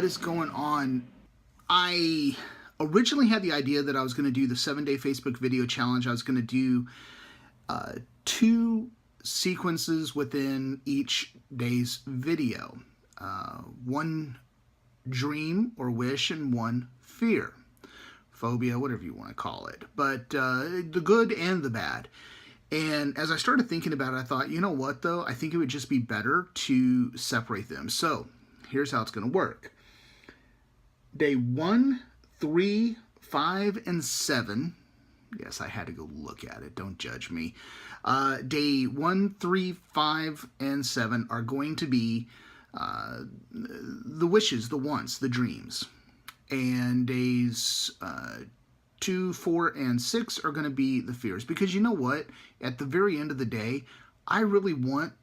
is going on? I originally had the idea that I was going to do the 7-day Facebook video challenge. I was going to do two sequences within each day's video. One dream or wish and one fear. Phobia, whatever you want to call it. But the good and the bad. And as I started thinking about it, I thought, you know what though? I think it would just be better to separate them. So here's how it's going to work. Day 1, 3, 5, and 7. Yes, I had to go look at it. Don't judge me. Day 1, 3, 5, and 7 are going to be the wishes, the wants, the dreams. And days 2, 4, and 6 are going to be the fears. Because you know what? At the very end of the day, I really want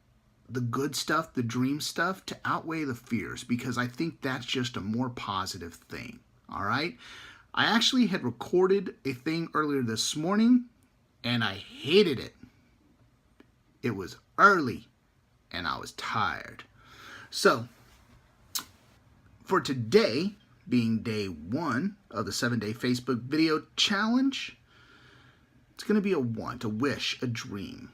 the good stuff, the dream stuff, to outweigh the fears, because I think that's just a more positive thing. All right? I actually had recorded a thing earlier this morning, and I hated it. It was early, and I was tired. So, for today, being day 1 of the 7-day Facebook video challenge, it's going to be a want, a wish, a dream.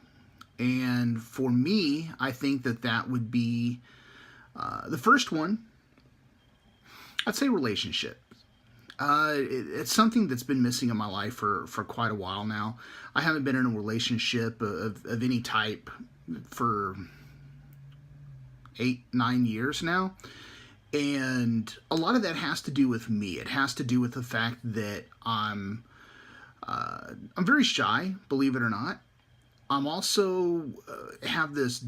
And for me, I think that that would be the first one. I'd say relationship. It's something that's been missing in my life for quite a while now. I haven't been in a relationship of any type for 8, 9 years now. And a lot of that has to do with me. It has to do with the fact that I'm very shy, believe it or not. I'm also have this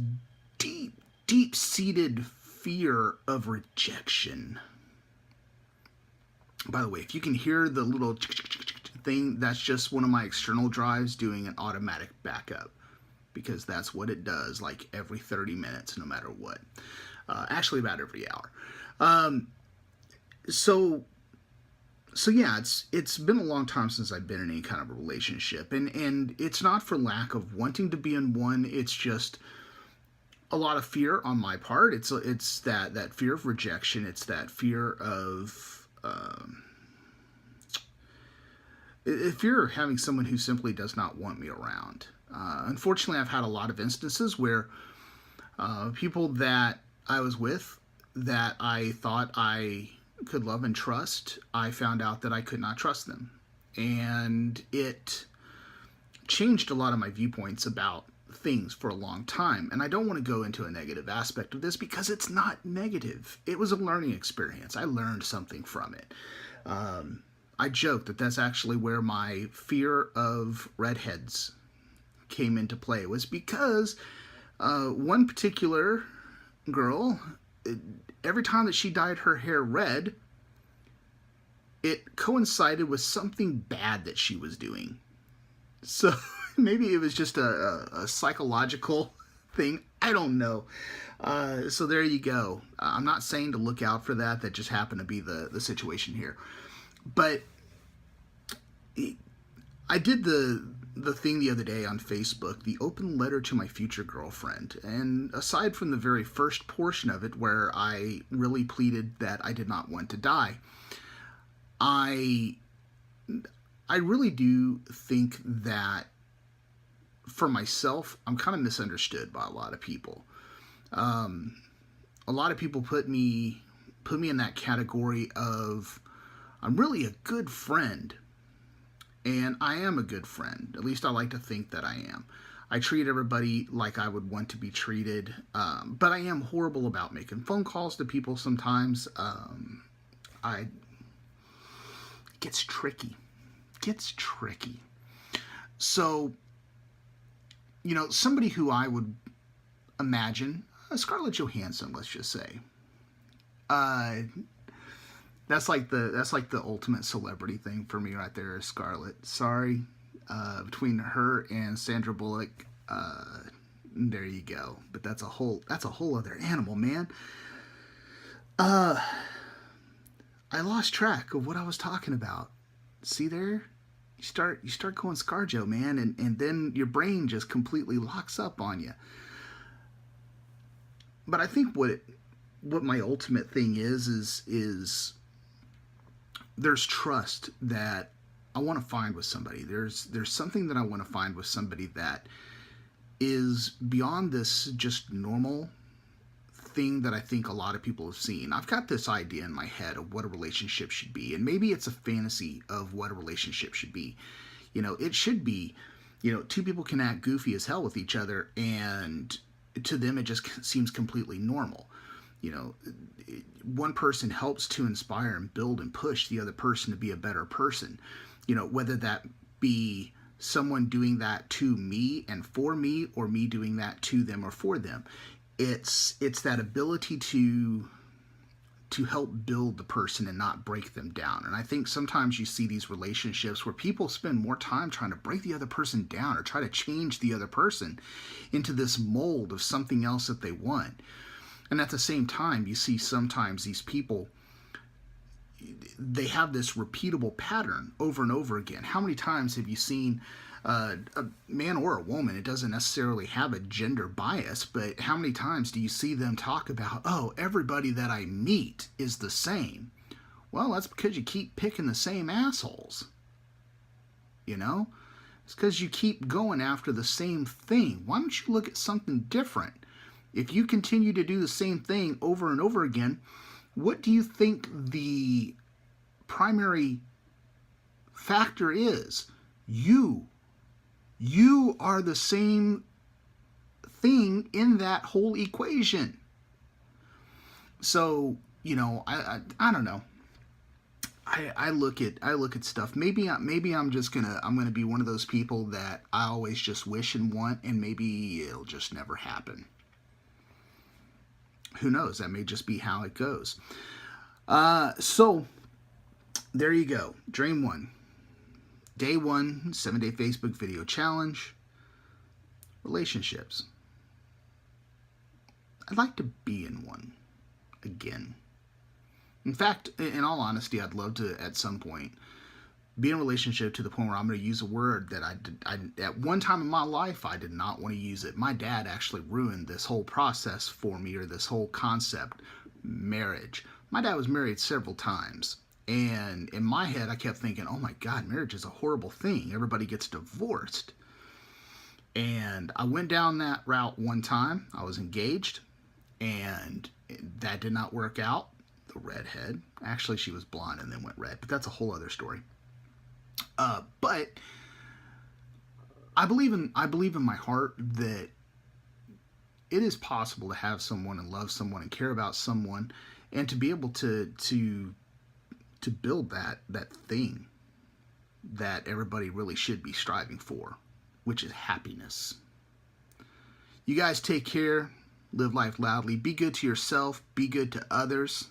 deep-seated fear of rejection. By the way, if you can hear the little thing, that's just one of my external drives doing an automatic backup, because that's what it does, like every 30 minutes, no matter what. Actually, about every hour. So yeah, it's been a long time since I've been in any kind of a relationship, and it's not for lack of wanting to be in one. It's just a lot of fear on my part. It's that fear of rejection. It's that fear of fear of having someone who simply does not want me around. Unfortunately, I've had a lot of instances where people that I was with, that I thought I could love and trust, I found out that I could not trust them. And it changed a lot of my viewpoints about things for a long time. And I don't want to go into a negative aspect of this, because it's not negative. It was a learning experience. I learned something from it. I joke that that's actually where my fear of redheads came into play. It was because one particular girl, every time that she dyed her hair red, it coincided with something bad that she was doing. So maybe it was just a psychological thing. I don't know. So there you go. I'm not saying to look out for that. That just happened to be the situation here. But I did the thing the other day on Facebook, the open letter to my future girlfriend. And aside from the very first portion of it, where I really pleaded that I did not want to die, I really do think that for myself, I'm kind of misunderstood by a lot of people. A lot of people put me in that category of, I'm really a good friend. And I am a good friend. At least I like to think that I am. I treat everybody like I would want to be treated. But I am horrible about making phone calls to people sometimes. It gets tricky. So, you know, somebody who I would imagine, Scarlett Johansson, let's just say. That's like the ultimate celebrity thing for me right there, Scarlett. Sorry, between her and Sandra Bullock, there you go. But that's a whole other animal, man. I lost track of what I was talking about. See there? You start going ScarJo, man, and then your brain just completely locks up on you. But I think what what my ultimate thing is there's trust that I want to find with somebody. There's something that I want to find with somebody that is beyond this just normal thing that I think a lot of people have seen. I've got this idea in my head of what a relationship should be, and maybe it's a fantasy of what a relationship should be. It should be, two people can act goofy as hell with each other, and to them it just seems completely normal. One person helps to inspire and build and push the other person to be a better person. Whether that be someone doing that to me and for me, or me doing that to them or for them. It's that ability to help build the person and not break them down. And I think sometimes you see these relationships where people spend more time trying to break the other person down or try to change the other person into this mold of something else that they want. And at the same time, you see sometimes these people, they have this repeatable pattern over and over again. How many times have you seen a man or a woman? It doesn't necessarily have a gender bias, but how many times do you see them talk about, oh, everybody that I meet is the same? Well, that's because you keep picking the same assholes. It's because you keep going after the same thing. Why don't you look at something different? If you continue to do the same thing over and over again, what do you think the primary factor is? You are the same thing in that whole equation. So, I don't know. I look at stuff. Maybe I'm gonna be one of those people that I always just wish and want, and maybe it'll just never happen. Who knows? That may just be how it goes. So there you go. Dream 1. Day 1, 7-day Facebook video challenge. Relationships. I'd like to be in one again. In fact, in all honesty, I'd love to, at some point, be in a relationship to the point where I'm going to use a word that I at one time in my life, I did not want to use it. My dad actually ruined this whole process for me, or this whole concept, marriage. My dad was married several times. And in my head, I kept thinking, oh my God, marriage is a horrible thing. Everybody gets divorced. And I went down that route one time. I was engaged, and that did not work out. The redhead. Actually, she was blonde and then went red, but that's a whole other story. But I believe in my heart that it is possible to have someone and love someone and care about someone, and to be able to build that thing that everybody really should be striving for, which is happiness. You guys take care, live life loudly, be good to yourself, be good to others.